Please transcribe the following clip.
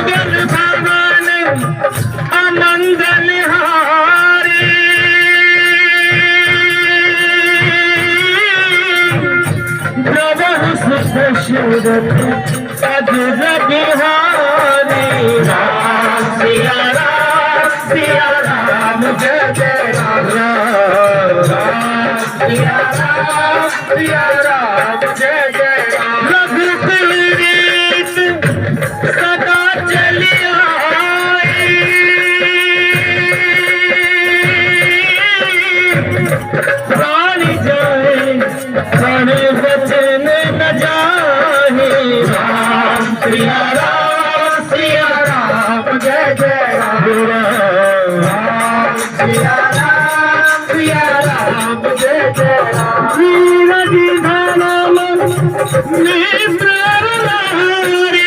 भगवान अमंगल हारी प्रभु सुख सूरत अजर बिहारी राम सिया राम जय जय राम राम सिया राम जय जय राम रघुकुल रीत सदा चली आई प्राण जाए प्राण बचन न जाए राम सिया राम जय जय राम राम सिया राम जय जय राम वीर नाम मित्र हरि